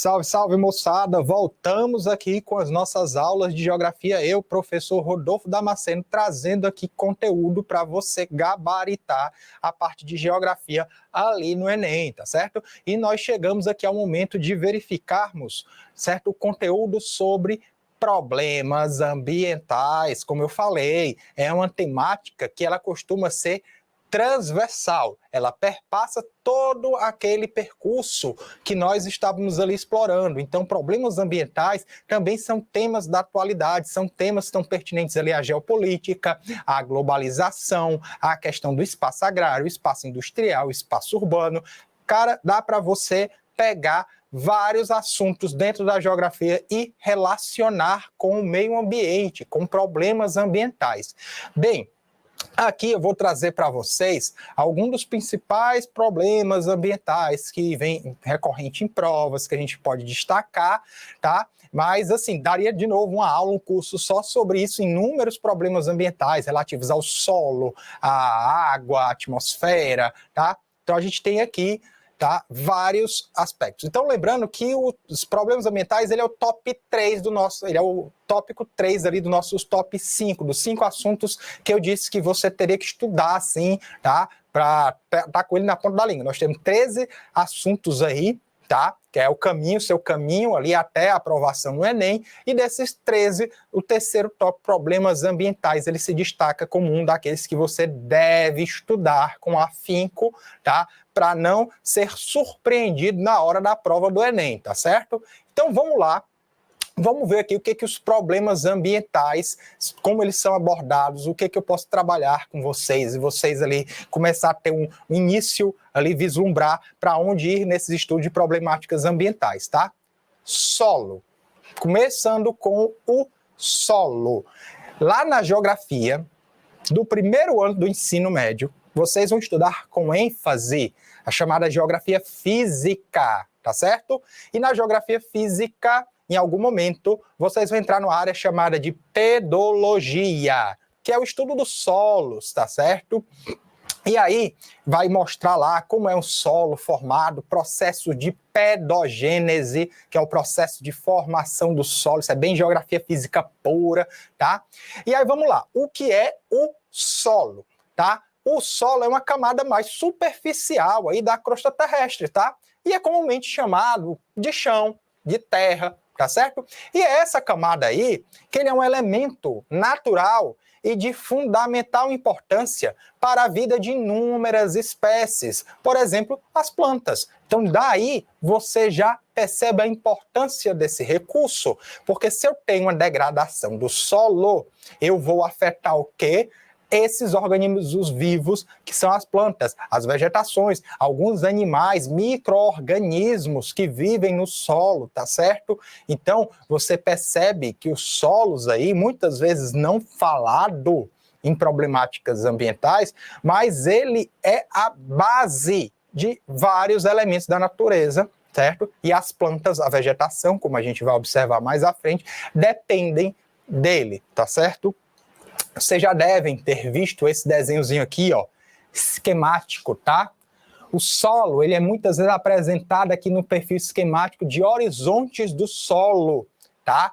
Salve, salve, moçada! Voltamos aqui com as nossas aulas de geografia. Eu, professor Rodolfo Damasceno, trazendo aqui conteúdo para você gabaritar a parte de geografia ali no Enem, tá certo? E nós chegamos aqui ao momento de verificarmos, certo, o conteúdo sobre problemas ambientais. Como eu falei, é uma temática que ela costuma ser transversal, ela perpassa todo aquele percurso que nós estávamos ali explorando. Então, problemas ambientais também são temas da atualidade, são temas tão pertinentes ali à geopolítica, à globalização, à questão do espaço agrário, espaço industrial, espaço urbano. Cara, dá para você pegar vários assuntos dentro da geografia e relacionar com o meio ambiente, com problemas ambientais. Bem, aqui eu vou trazer para vocês alguns dos principais problemas ambientais que vem recorrente em provas, que a gente pode destacar, tá? Mas, assim, daria de novo uma aula, um curso só sobre isso, inúmeros problemas ambientais relativos ao solo, à água, à atmosfera, tá? Então, a gente tem aqui, tá, vários aspectos. Então, lembrando que os problemas ambientais, ele é o top 3 do nosso, ele é o tópico 3 ali do nossos top 5, dos 5 assuntos que eu disse que você teria que estudar, assim, tá, para estar com ele na ponta da língua. Nós temos 13 assuntos aí, tá, que é o caminho, seu caminho ali até a aprovação no Enem, e desses 13, o terceiro top, problemas ambientais, ele se destaca como um daqueles que você deve estudar com afinco, tá, para não ser surpreendido na hora da prova do Enem, tá certo? Então vamos lá, vamos ver aqui o que os problemas ambientais, como eles são abordados, o que eu posso trabalhar com vocês, e vocês ali começar a ter um início ali, vislumbrar para onde ir nesses estudos de problemáticas ambientais, tá? Solo. Começando com o solo. Lá na geografia, do primeiro ano do ensino médio, vocês vão estudar com ênfase a chamada geografia física, tá certo? E na geografia física, em algum momento, vocês vão entrar numa área chamada de pedologia, que é o estudo dos solos, tá certo? E aí, vai mostrar lá como é um solo formado, processo de pedogênese, que é o processo de formação do solo, isso é bem geografia física pura, tá? E aí, vamos lá, o que é o solo, tá? O solo é uma camada mais superficial aí da crosta terrestre, tá? E é comumente chamado de chão, de terra, tá certo? E é essa camada aí que ele é um elemento natural e de fundamental importância para a vida de inúmeras espécies, por exemplo, as plantas. Então daí você já percebe a importância desse recurso, porque se eu tenho uma degradação do solo, eu vou afetar o quê? Esses organismos vivos, que são as plantas, as vegetações, alguns animais, micro-organismos que vivem no solo, tá certo? Então, você percebe que os solos aí, muitas vezes não falado em problemáticas ambientais, mas ele é a base de vários elementos da natureza, certo? E as plantas, a vegetação, como a gente vai observar mais à frente, dependem dele, tá certo? Vocês já devem ter visto esse desenhozinho aqui, ó, esquemático, tá? O solo, ele é muitas vezes apresentado aqui no perfil esquemático de horizontes do solo, tá?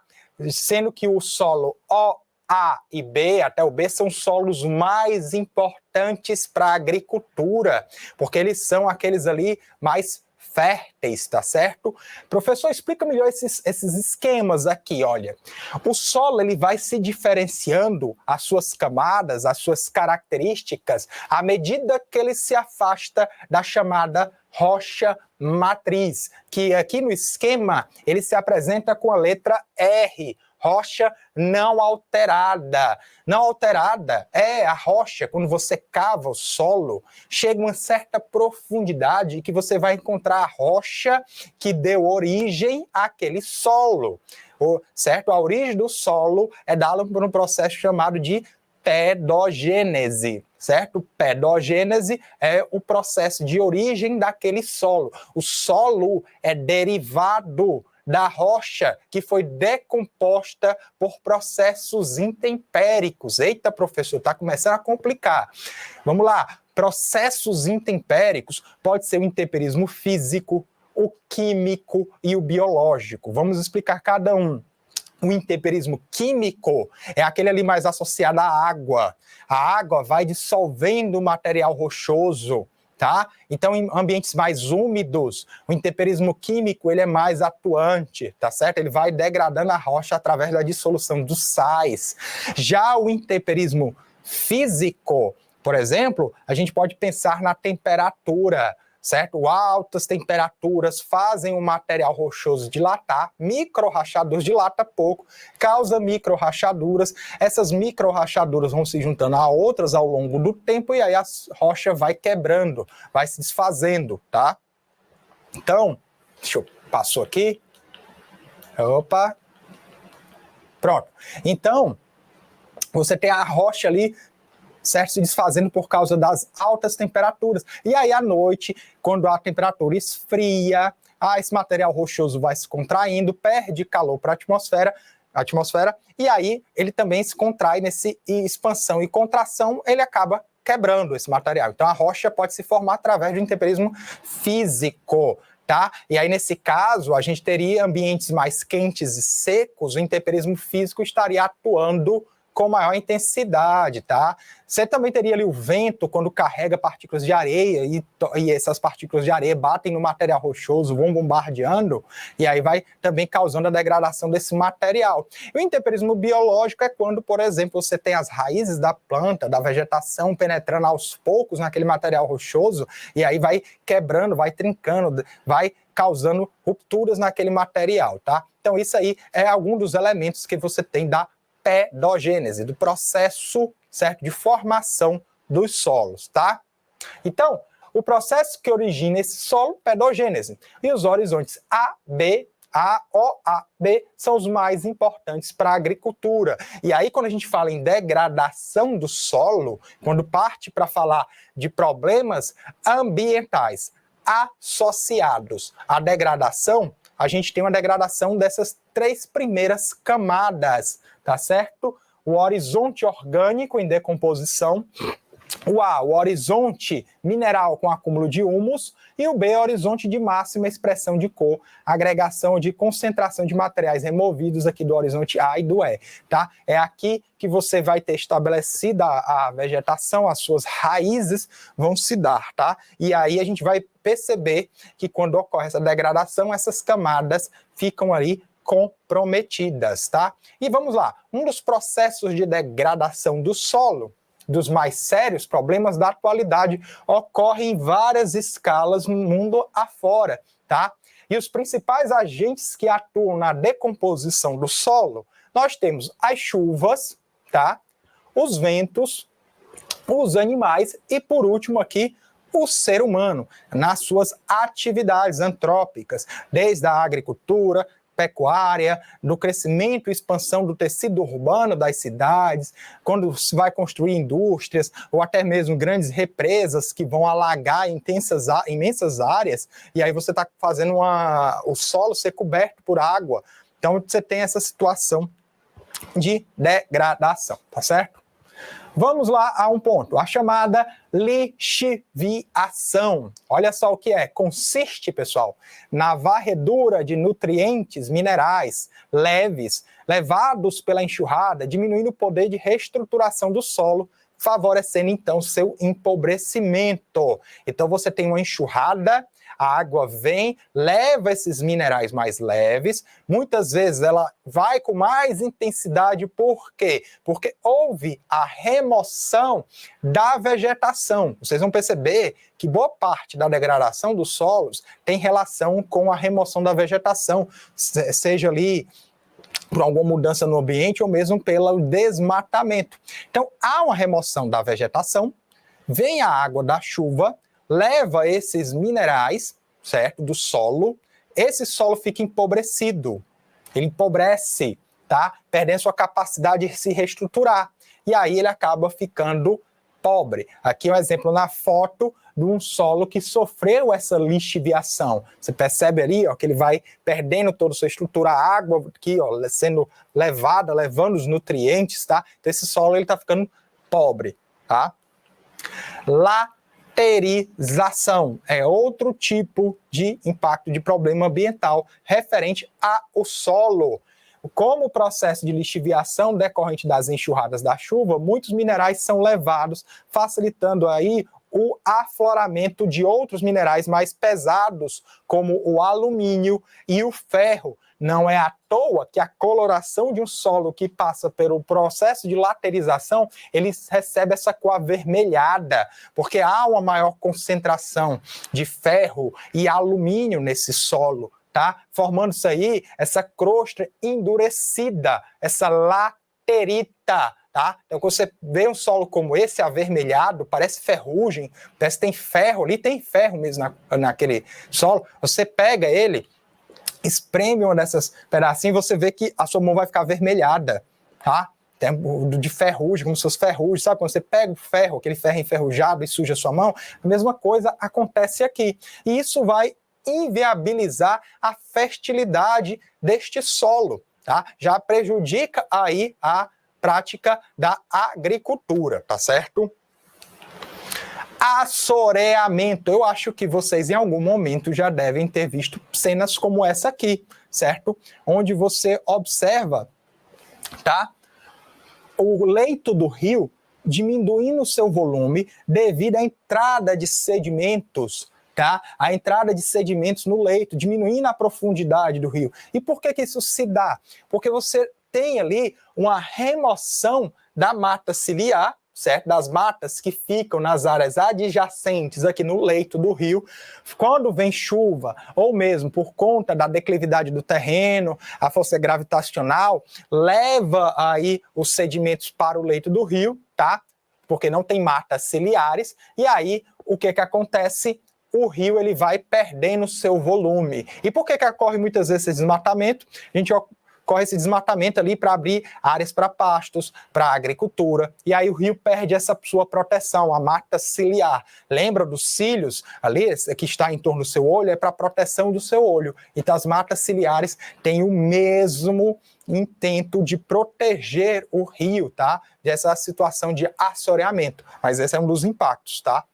Sendo que o solo O, A e B, até o B, são solos mais importantes para a agricultura, porque eles são aqueles ali mais férteis, tá certo? Professor, explica melhor esses esquemas aqui, olha. O solo, ele vai se diferenciando as suas camadas, as suas características, à medida que ele se afasta da chamada rocha matriz, que aqui no esquema, ele se apresenta com a letra R, rocha não alterada. Não alterada é a rocha, quando você cava o solo, chega a uma certa profundidade que você vai encontrar a rocha que deu origem àquele solo. Certo? A origem do solo é dada por um processo chamado de pedogênese, certo? Pedogênese é o processo de origem daquele solo. O solo é derivado da rocha que foi decomposta por processos intempéricos. Eita, professor, está começando a complicar. Vamos lá. Processos intempéricos pode ser o intemperismo físico, o químico e o biológico. Vamos explicar cada um. O intemperismo químico é aquele ali mais associado à água. A água vai dissolvendo o material rochoso, tá? Então, em ambientes mais úmidos, o intemperismo químico ele é mais atuante, tá certo? Ele vai degradando a rocha através da dissolução dos sais. Já o intemperismo físico, por exemplo, a gente pode pensar na temperatura, certo? Altas temperaturas fazem o material rochoso dilatar, micro-rachaduras dilata pouco, causa micro-rachaduras, essas micro-rachaduras vão se juntando a outras ao longo do tempo e aí a rocha vai quebrando, vai se desfazendo, tá? Então, deixa eu passar aqui. Opa. Pronto. Então, você tem a rocha ali, certo, se desfazendo por causa das altas temperaturas. E aí, à noite, quando a temperatura esfria, esse material rochoso vai se contraindo, perde calor para a atmosfera, e aí ele também se contrai nesse expansão e contração, ele acaba quebrando esse material. Então, a rocha pode se formar através do intemperismo físico, tá? E aí, nesse caso, a gente teria ambientes mais quentes e secos, o intemperismo físico estaria atuando com maior intensidade, tá? Você também teria ali o vento quando carrega partículas de areia e essas partículas de areia batem no material rochoso, vão bombardeando e aí vai também causando a degradação desse material. E o intemperismo biológico é quando, por exemplo, você tem as raízes da planta, da vegetação penetrando aos poucos naquele material rochoso e aí vai quebrando, vai trincando, vai causando rupturas naquele material, tá? Então isso aí é algum dos elementos que você tem da pedogênese, do processo, certo, de formação dos solos, tá? Então, o processo que origina esse solo, pedogênese, e os horizontes A, B, A, O, A, B são os mais importantes para a agricultura. E aí, quando a gente fala em degradação do solo, quando parte para falar de problemas ambientais associados à degradação, a gente tem uma degradação dessas três primeiras camadas, tá certo? O horizonte orgânico em decomposição, o A, o horizonte mineral com acúmulo de humus, e o B, horizonte de máxima expressão de cor, agregação de concentração de materiais removidos aqui do horizonte A e do E, tá? É aqui que você vai ter estabelecida a vegetação, as suas raízes vão se dar, tá? E aí a gente vai perceber que quando ocorre essa degradação, essas camadas ficam ali comprometidas, tá? E vamos lá, um dos processos de degradação do solo, dos mais sérios problemas da atualidade, ocorre em várias escalas no mundo afora, tá? E os principais agentes que atuam na decomposição do solo, nós temos as chuvas, tá? Os ventos, os animais e, por último aqui, o ser humano, nas suas atividades antrópicas, desde a agricultura, pecuária, do crescimento e expansão do tecido urbano das cidades, quando se vai construir indústrias ou até mesmo grandes represas que vão alagar imensas áreas, e aí você está fazendo o solo ser coberto por água. Então você tem essa situação de degradação, tá certo? Vamos lá a um ponto, a chamada lixiviação. Olha só o que é. Consiste, pessoal, na varredura de nutrientes minerais leves, levados pela enxurrada, diminuindo o poder de reestruturação do solo, favorecendo, então, seu empobrecimento. Então, você tem uma enxurrada, a água vem, leva esses minerais mais leves, muitas vezes ela vai com mais intensidade, por quê? Porque houve a remoção da vegetação. Vocês vão perceber que boa parte da degradação dos solos tem relação com a remoção da vegetação, seja ali por alguma mudança no ambiente ou mesmo pelo desmatamento. Então, há uma remoção da vegetação, vem a água da chuva, leva esses minerais, certo, do solo, esse solo fica empobrecido, ele empobrece, tá? Perdendo sua capacidade de se reestruturar, e aí ele acaba ficando pobre. Aqui é um exemplo na foto de um solo que sofreu essa lixiviação. Você percebe ali, ó, que ele vai perdendo toda a sua estrutura, a água aqui, ó, sendo levada, levando os nutrientes, tá? Então esse solo ele tá ficando pobre, tá? laterização é outro tipo de impacto de problema ambiental referente ao solo. Como o processo de lixiviação decorrente das enxurradas da chuva, muitos minerais são levados, facilitando aí o afloramento de outros minerais mais pesados, como o alumínio e o ferro. Não é à toa que a coloração de um solo que passa pelo processo de laterização, ele recebe essa cor avermelhada, porque há uma maior concentração de ferro e alumínio nesse solo, tá? Formando-se aí essa crosta endurecida, essa laterita. Tá? Então, quando você vê um solo como esse, avermelhado, parece ferrugem, parece que tem ferro ali, tem ferro mesmo naquele solo, você pega ele, espreme uma dessas pedacinhos, você vê que a sua mão vai ficar avermelhada, tá? De ferrugem, como se fosse ferrugem, sabe? Quando você pega o ferro, aquele ferro enferrujado e suja a sua mão, a mesma coisa acontece aqui. E isso vai inviabilizar a fertilidade deste solo, tá? Já prejudica aí a prática da agricultura, tá certo? Assoreamento. Eu acho que vocês em algum momento já devem ter visto cenas como essa aqui, certo? Onde você observa, tá? O leito do rio diminuindo o seu volume devido à entrada de sedimentos, tá? A entrada de sedimentos no leito, diminuindo a profundidade do rio. E por que isso se dá? Porque você tem ali uma remoção da mata ciliar, certo? Das matas que ficam nas áreas adjacentes aqui no leito do rio. Quando vem chuva, ou mesmo por conta da declividade do terreno, a força gravitacional leva aí os sedimentos para o leito do rio, tá? Porque não tem matas ciliares, e aí o que acontece? O rio ele vai perdendo seu volume. E por que ocorre muitas vezes esse desmatamento? A gente ocorre esse desmatamento ali para abrir áreas para pastos, para agricultura, e aí o rio perde essa sua proteção, a mata ciliar. Lembra dos cílios ali, que está em torno do seu olho? É para proteção do seu olho. Então as matas ciliares têm o mesmo intento de proteger o rio, tá? Dessa situação de assoreamento. Mas esse é um dos impactos, tá?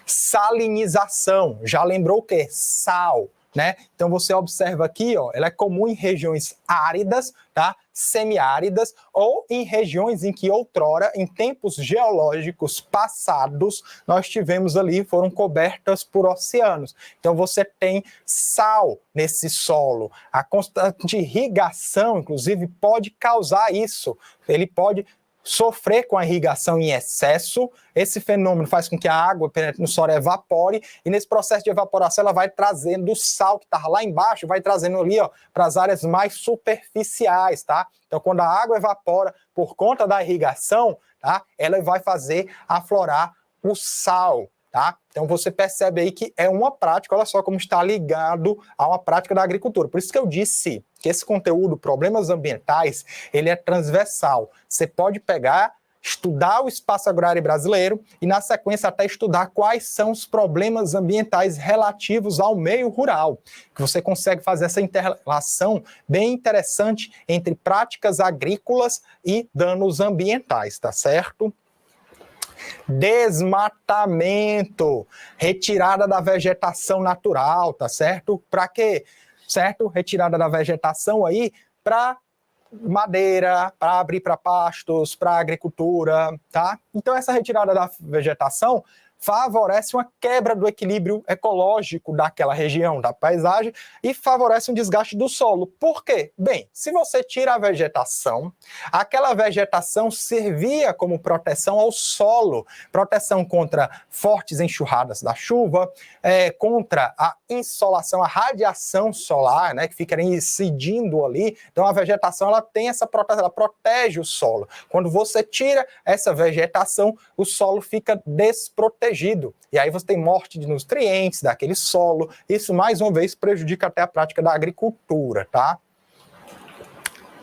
Salinização. Já lembrou o quê? Sal. Né? Então você observa aqui, ó, ela é comum em regiões áridas, tá? Semiáridas, ou em regiões em que outrora, em tempos geológicos passados, nós tivemos ali, foram cobertas por oceanos. Então você tem sal nesse solo. A constante irrigação, inclusive, pode causar isso. Ele pode sofrer com a irrigação em excesso. Esse fenômeno faz com que a água penetre no solo evapore, e nesse processo de evaporação ela vai trazendo o sal que estava lá embaixo, vai trazendo ali para as áreas mais superficiais, tá? Então quando a água evapora por conta da irrigação, tá? Ela vai fazer aflorar o sal, tá? Então você percebe aí que é uma prática, olha só como está ligado a uma prática da agricultura. Por isso que eu disse que esse conteúdo, problemas ambientais, ele é transversal. Você pode pegar, estudar o espaço agrário brasileiro e, na sequência, até estudar quais são os problemas ambientais relativos ao meio rural. Que você consegue fazer essa interrelação bem interessante entre práticas agrícolas e danos ambientais, tá certo? Desmatamento, retirada da vegetação natural, tá certo? Para quê? Certo? Retirada da vegetação aí para madeira, para abrir para pastos, para agricultura, tá? Então essa retirada da vegetação favorece uma quebra do equilíbrio ecológico daquela região, da paisagem, e favorece um desgaste do solo. Por quê? Bem, se você tira a vegetação, aquela vegetação servia como proteção ao solo, proteção contra fortes enxurradas da chuva, contra a insolação, a radiação solar, né, que fica incidindo ali. Então a vegetação ela tem essa proteção, ela protege o solo. Quando você tira essa vegetação, o solo fica desprotegido. E aí você tem morte de nutrientes daquele solo. Isso, mais uma vez, prejudica até a prática da agricultura, tá?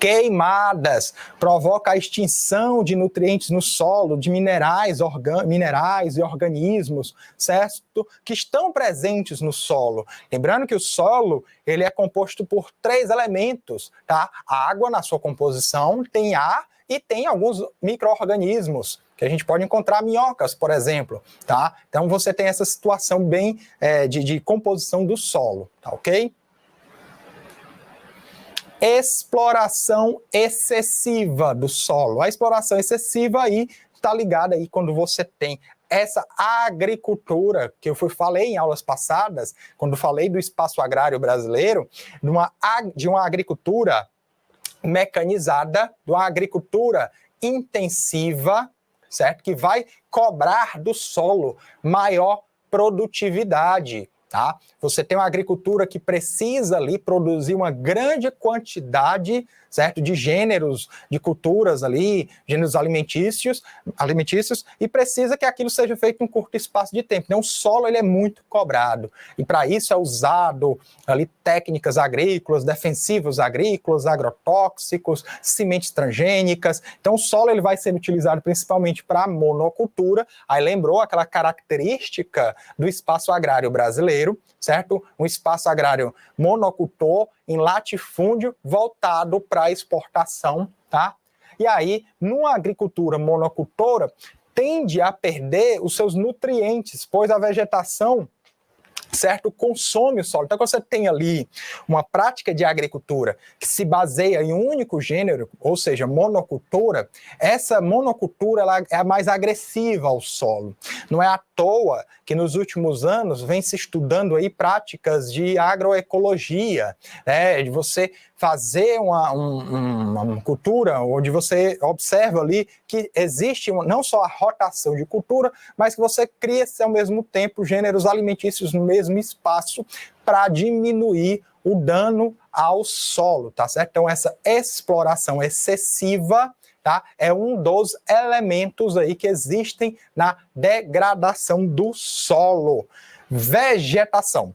Queimadas provoca a extinção de nutrientes no solo, de minerais e organismos, certo? Que estão presentes no solo. Lembrando que o solo ele é composto por 3 elementos, tá? A água na sua composição, tem ar e tem alguns micro-organismos que a gente pode encontrar minhocas, por exemplo, tá? Então você tem essa situação bem de composição do solo, tá ok? Exploração excessiva do solo. A exploração excessiva aí está ligada aí quando você tem essa agricultura, que eu falei em aulas passadas, quando falei do espaço agrário brasileiro, de uma agricultura mecanizada, de uma agricultura intensiva, certo? Que vai cobrar do solo maior produtividade. Tá? Você tem uma agricultura que precisa ali produzir uma grande quantidade, certo, de gêneros, de culturas ali, gêneros alimentícios, e precisa que aquilo seja feito em um curto espaço de tempo. Então o solo ele é muito cobrado, e para isso é usado ali técnicas agrícolas, defensivos agrícolas, agrotóxicos, sementes transgênicas. Então o solo ele vai ser utilizado principalmente para monocultura. Aí lembrou aquela característica do espaço agrário brasileiro, certo? Um espaço agrário monocultor em latifúndio voltado para exportação, tá? E aí, numa agricultura monocultora, tende a perder os seus nutrientes, pois a vegetação, certo, consome o solo. Então, quando você tem ali uma prática de agricultura que se baseia em um único gênero, ou seja, monocultura, essa monocultura ela é a mais agressiva ao solo. Não é à toa que nos últimos anos vem se estudando aí práticas de agroecologia, né, de você fazer uma cultura onde você observa ali que existe não só a rotação de cultura, mas que você cria ao mesmo tempo gêneros alimentícios no mesmo espaço para diminuir o dano ao solo, tá certo? Então essa exploração excessiva, tá, é um dos elementos aí que existem na degradação do solo. Vegetação.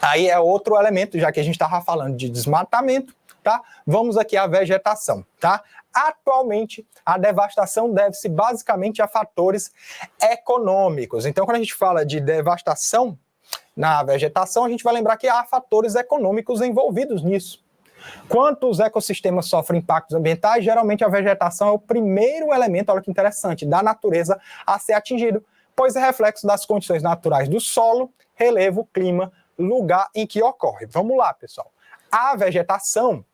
Aí é outro elemento, já que a gente estava falando de desmatamento, tá? Vamos aqui à vegetação, tá? Atualmente, a devastação deve-se basicamente a fatores econômicos. Então, quando a gente fala de devastação na vegetação, a gente vai lembrar que há fatores econômicos envolvidos nisso. Quando os ecossistemas sofrem impactos ambientais, geralmente a vegetação é o primeiro elemento, olha que interessante, da natureza a ser atingido, pois é reflexo das condições naturais do solo, relevo, clima, lugar em que ocorre. Vamos lá, pessoal. A vegetação,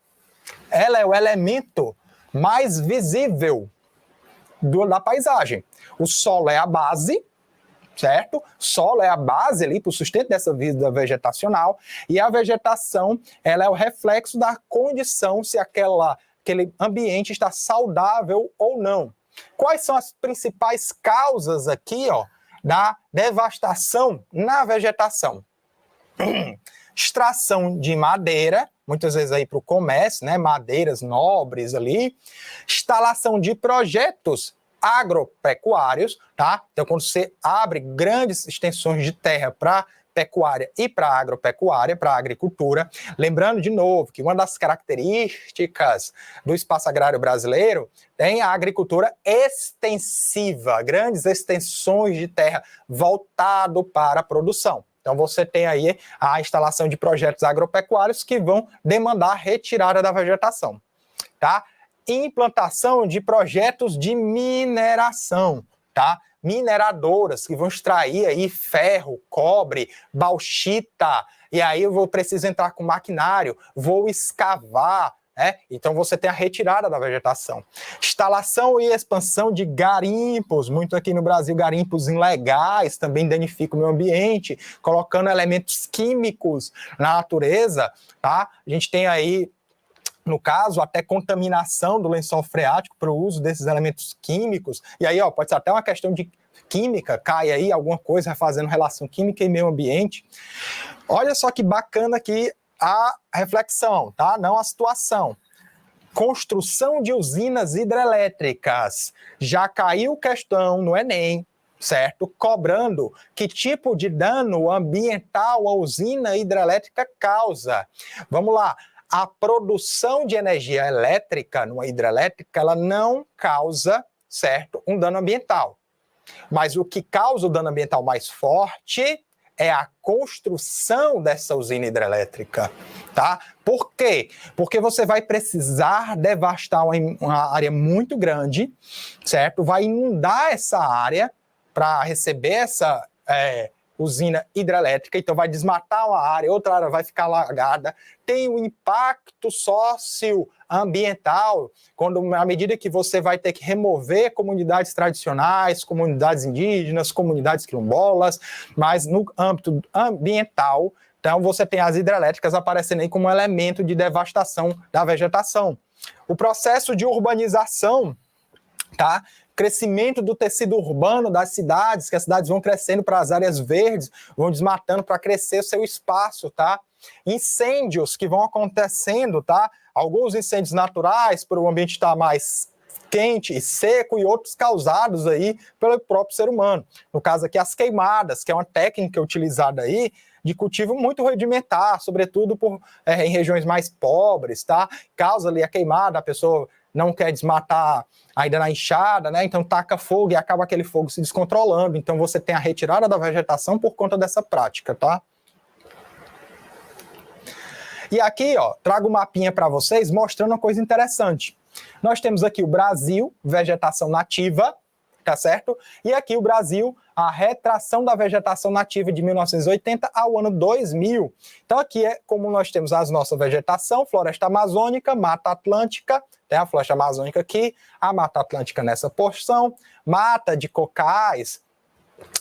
ela é o elemento mais visível da paisagem. O solo é a base, certo? O solo é a base ali para o sustento dessa vida vegetacional, e a vegetação, ela é o reflexo da condição se aquele ambiente está saudável ou não. Quais são as principais causas aqui, ó, da devastação na vegetação? Extração de madeira, muitas vezes aí para o comércio, né, madeiras nobres ali, instalação de projetos agropecuários, tá? Então, quando você abre grandes extensões de terra para pecuária e para agropecuária, para agricultura, lembrando de novo que uma das características do espaço agrário brasileiro tem a agricultura extensiva, grandes extensões de terra voltado para a produção. Então você tem aí a instalação de projetos agropecuários que vão demandar a retirada da vegetação, tá? Implantação de projetos de mineração, tá? Mineradoras que vão extrair aí ferro, cobre, bauxita, e aí eu preciso entrar com maquinário, vou escavar, né? Então você tem a retirada da vegetação. Instalação e expansão de garimpos, muito aqui no Brasil, garimpos ilegais também danificam o meio ambiente, colocando elementos químicos na natureza, tá? A gente tem aí, no caso, até contaminação do lençol freático para o uso desses elementos químicos. E aí, ó, pode ser até uma questão de química, cai aí alguma coisa fazendo relação química e meio ambiente. Olha só que bacana aqui a reflexão, tá? Não a situação. Construção de usinas hidrelétricas. Já caiu questão no Enem, certo? Cobrando que tipo de dano ambiental a usina hidrelétrica causa. Vamos lá. A produção de energia elétrica numa hidrelétrica, ela não causa, certo, um dano ambiental. Mas o que causa o dano ambiental mais forte é a construção dessa usina hidrelétrica, tá? Por quê? Porque você vai precisar devastar uma área muito grande, certo? Vai inundar essa área para receber essa usina hidrelétrica, então vai desmatar uma área, outra área vai ficar alagada, tem um impacto socioambiental, à medida que você vai ter que remover comunidades tradicionais, comunidades indígenas, comunidades quilombolas, mas no âmbito ambiental, então você tem as hidrelétricas aparecendo aí como um elemento de devastação da vegetação. O processo de urbanização, tá? Crescimento do tecido urbano das cidades, que as cidades vão crescendo para as áreas verdes, vão desmatando para crescer o seu espaço, tá? Incêndios que vão acontecendo, tá? Alguns incêndios naturais, por o ambiente estar mais quente e seco, e outros causados aí pelo próprio ser humano. No caso aqui, as queimadas, que é uma técnica utilizada aí de cultivo muito rudimentar, sobretudo em regiões mais pobres, tá? Causa ali a queimada, a pessoa não quer desmatar ainda na enxada, né? Então taca fogo e acaba aquele fogo se descontrolando. Então você tem a retirada da vegetação por conta dessa prática, tá? E aqui, ó, trago um mapinha para vocês mostrando uma coisa interessante. Nós temos aqui o Brasil, vegetação nativa, tá certo? E aqui o Brasil, a retração da vegetação nativa de 1980 ao ano 2000. Então aqui é como nós temos a nossa vegetação, floresta amazônica, mata atlântica, tem a floresta amazônica aqui, a mata atlântica nessa porção, mata de cocais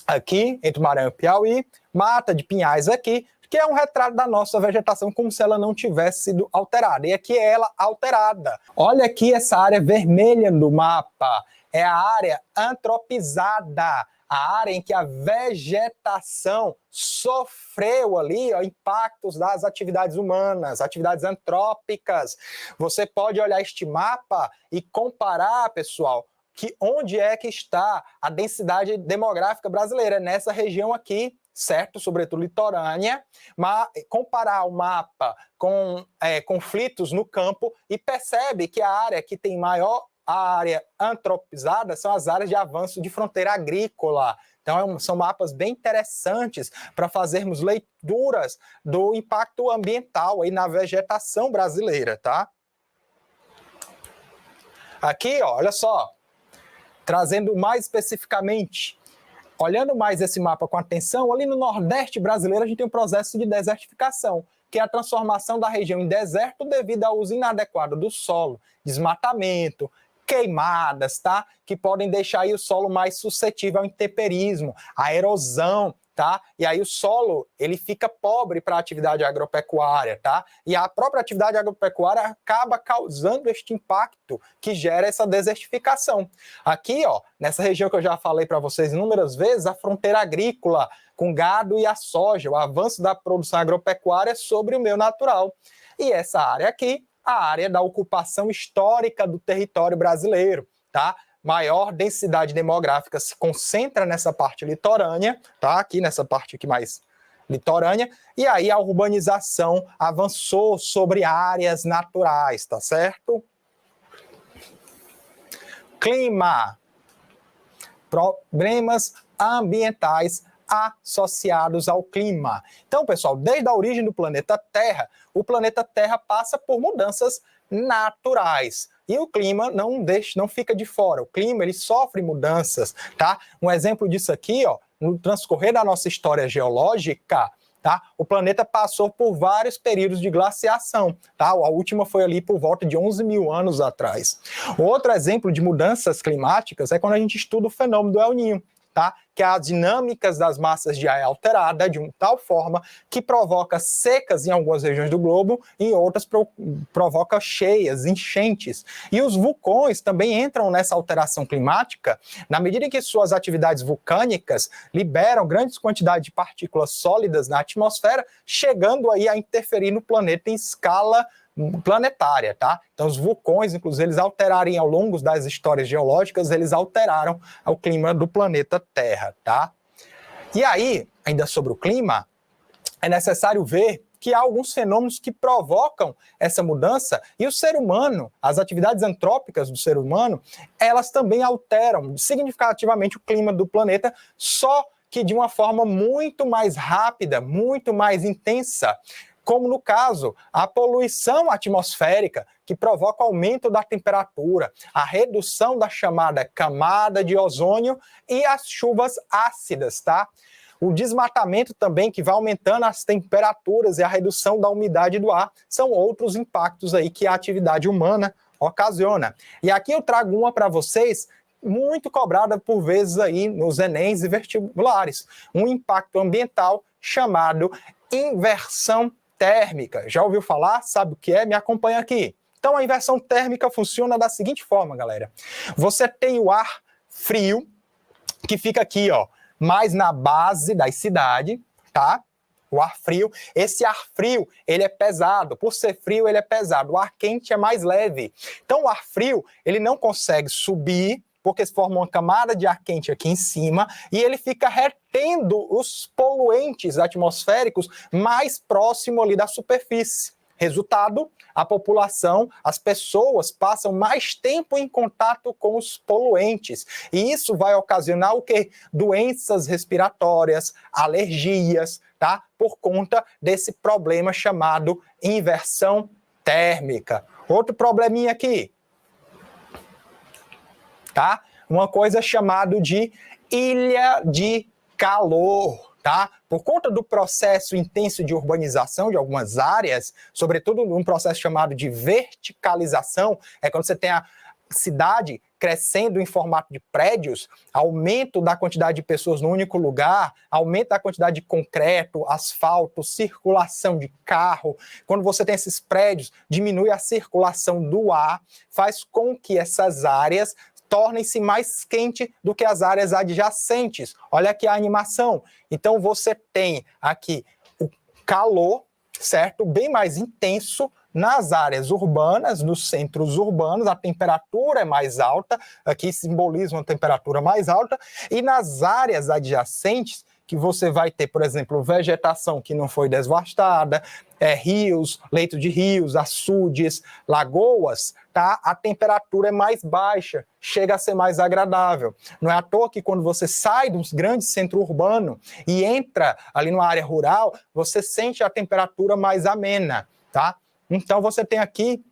aqui, entre o Maranhão e o Piauí, mata de pinhais aqui, que é um retrato da nossa vegetação como se ela não tivesse sido alterada. E aqui é ela alterada. Olha aqui essa área vermelha no mapa. É a área antropizada, a área em que a vegetação sofreu ali impactos das atividades humanas, atividades antrópicas. Você pode olhar este mapa e comparar, pessoal, que onde é que está a densidade demográfica brasileira, nessa região aqui, certo? Sobretudo litorânea, mas comparar o mapa com conflitos no campo e percebe que a área que tem maior área antropizada são as áreas de avanço de fronteira agrícola. Então, são mapas bem interessantes para fazermos leituras do impacto ambiental aí na vegetação brasileira, tá? Aqui, ó, olha só, trazendo mais especificamente, olhando mais esse mapa com atenção, ali no Nordeste brasileiro a gente tem um processo de desertificação, que é a transformação da região em deserto devido ao uso inadequado do solo, desmatamento, queimadas, tá? Que podem deixar aí o solo mais suscetível ao intemperismo, à erosão, tá? E aí o solo, ele fica pobre para a atividade agropecuária, tá? E a própria atividade agropecuária acaba causando este impacto que gera essa desertificação. Aqui, ó, nessa região que eu já falei para vocês inúmeras vezes, a fronteira agrícola com gado e a soja, o avanço da produção agropecuária sobre o meio natural. E essa área aqui, a área da ocupação histórica do território brasileiro, tá? Maior densidade demográfica se concentra nessa parte litorânea, tá? Aqui nessa parte aqui mais litorânea, e aí a urbanização avançou sobre áreas naturais, tá certo? Clima. Problemas ambientais associados ao clima. Então, pessoal, desde a origem do planeta Terra, o planeta Terra passa por mudanças naturais. E o clima não fica de fora. O clima, ele sofre mudanças, tá? Um exemplo disso aqui, ó, no transcorrer da nossa história geológica, tá? O planeta passou por vários períodos de glaciação, tá? A última foi ali por volta de 11 mil anos atrás. Outro exemplo de mudanças climáticas é quando a gente estuda o fenômeno do El Niño, tá? Que é as dinâmicas das massas de ar é alterada de tal forma que provoca secas em algumas regiões do globo e em outras provoca cheias, enchentes. E os vulcões também entram nessa alteração climática na medida em que suas atividades vulcânicas liberam grandes quantidades de partículas sólidas na atmosfera, chegando aí a interferir no planeta em escala planetária, tá? Então os vulcões, inclusive, eles alterarem ao longo das histórias geológicas, eles alteraram o clima do planeta Terra, tá? E aí, ainda sobre o clima, é necessário ver que há alguns fenômenos que provocam essa mudança e o ser humano, as atividades antrópicas do ser humano, elas também alteram significativamente o clima do planeta, só que de uma forma muito mais rápida, muito mais intensa, como no caso, a poluição atmosférica, que provoca aumento da temperatura, a redução da chamada camada de ozônio e as chuvas ácidas, tá? O desmatamento também, que vai aumentando as temperaturas e a redução da umidade do ar, são outros impactos aí que a atividade humana ocasiona. E aqui eu trago uma para vocês, muito cobrada por vezes aí nos Enems e vestibulares, um impacto ambiental chamado inversão térmica. Já ouviu falar? Sabe o que é? Me acompanha aqui. Então, a inversão térmica funciona da seguinte forma, galera. Você tem o ar frio, que fica aqui, ó, mais na base da cidade, tá? O ar frio. Esse ar frio, ele é pesado. Por ser frio, ele é pesado. O ar quente é mais leve. Então, o ar frio, ele não consegue subir, porque se forma uma camada de ar quente aqui em cima, e ele fica retendo os poluentes atmosféricos mais próximo ali da superfície. Resultado, a população, as pessoas passam mais tempo em contato com os poluentes. E isso vai ocasionar o quê? Doenças respiratórias, alergias, tá? Por conta desse problema chamado inversão térmica. Outro probleminha aqui, tá? Uma coisa chamada de ilha de calor, tá? Por conta do processo intenso de urbanização de algumas áreas, sobretudo um processo chamado de verticalização, é quando você tem a cidade crescendo em formato de prédios, aumento da quantidade de pessoas no único lugar, aumento da quantidade de concreto, asfalto, circulação de carro. Quando você tem esses prédios, diminui a circulação do ar, faz com que essas áreas tornem-se mais quentes do que as áreas adjacentes. Olha aqui a animação. Então, você tem aqui o calor, certo? Bem mais intenso nas áreas urbanas, nos centros urbanos, a temperatura é mais alta, aqui simboliza uma temperatura mais alta, e nas áreas adjacentes, que você vai ter, por exemplo, vegetação que não foi devastada, rios, leitos de rios, açudes, lagoas, tá? A temperatura é mais baixa, chega a ser mais agradável. Não é à toa que quando você sai de um grande centro urbano e entra ali numa área rural, você sente a temperatura mais amena, tá? Então você tem aqui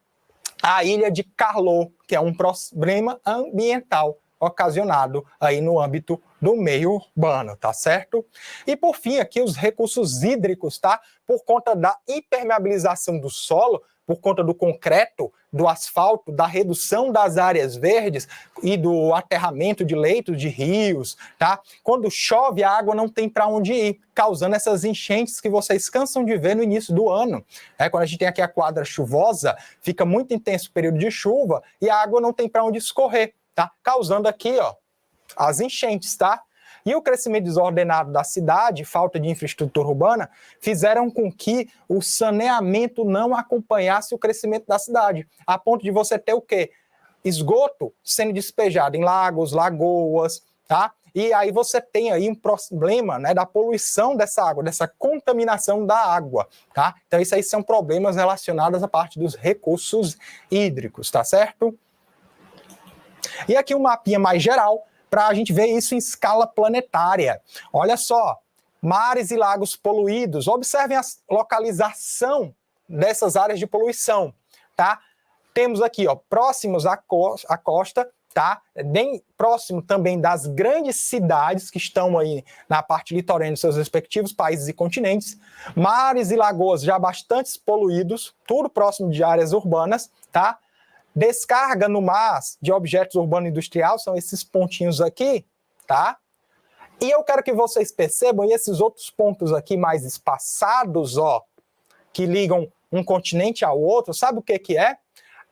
a ilha de calor, que é um problema ambiental ocasionado aí no âmbito do meio urbano, tá certo? E por fim aqui os recursos hídricos, tá? Por conta da impermeabilização do solo, por conta do concreto, do asfalto, da redução das áreas verdes e do aterramento de leitos de rios, tá? Quando chove, a água não tem para onde ir, causando essas enchentes que vocês cansam de ver no início do ano. Quando a gente tem aqui a quadra chuvosa, fica muito intenso o período de chuva e a água não tem para onde escorrer, tá? Causando aqui, ó, as enchentes, tá? E o crescimento desordenado da cidade, falta de infraestrutura urbana, fizeram com que o saneamento não acompanhasse o crescimento da cidade, a ponto de você ter o quê? Esgoto sendo despejado em lagos, lagoas, tá? E aí você tem aí um problema, né, da poluição dessa água, dessa contaminação da água, tá? Então isso aí são problemas relacionados à parte dos recursos hídricos, tá certo? E aqui um mapinha mais geral, para a gente ver isso em escala planetária. Olha só, mares e lagos poluídos. Observem a localização dessas áreas de poluição, tá? Temos aqui, ó, próximos à costa, tá? Bem próximo também das grandes cidades que estão aí na parte litorânea dos seus respectivos países e continentes. Mares e lagoas já bastante poluídos, tudo próximo de áreas urbanas, tá? Descarga no mar de objetos urbano industrial, são esses pontinhos aqui, tá? E eu quero que vocês percebam, e esses outros pontos aqui mais espaçados, ó, que ligam um continente ao outro, sabe o que que é?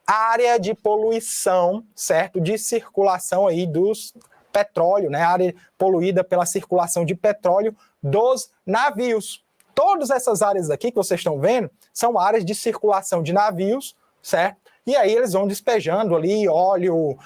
Área de poluição, certo? De circulação aí dos petróleo, né? Área poluída pela circulação de petróleo dos navios. Todas essas áreas aqui que vocês estão vendo são áreas de circulação de navios, certo? E aí eles vão despejando ali óleo,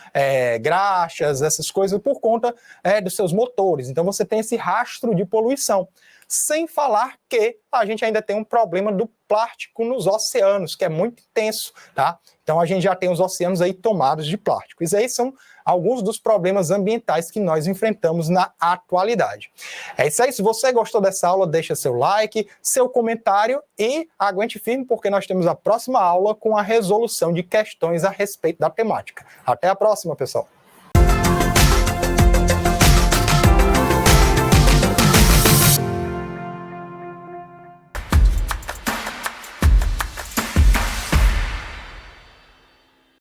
graxas, essas coisas por conta dos seus motores. Então você tem esse rastro de poluição. Sem falar que a gente ainda tem um problema do plástico nos oceanos, que é muito intenso, tá? Então a gente já tem os oceanos aí tomados de plástico. Isso aí são alguns dos problemas ambientais que nós enfrentamos na atualidade. É isso aí, se você gostou dessa aula, deixa seu like, seu comentário e aguente firme, porque nós temos a próxima aula com a resolução de questões a respeito da temática. Até a próxima, pessoal!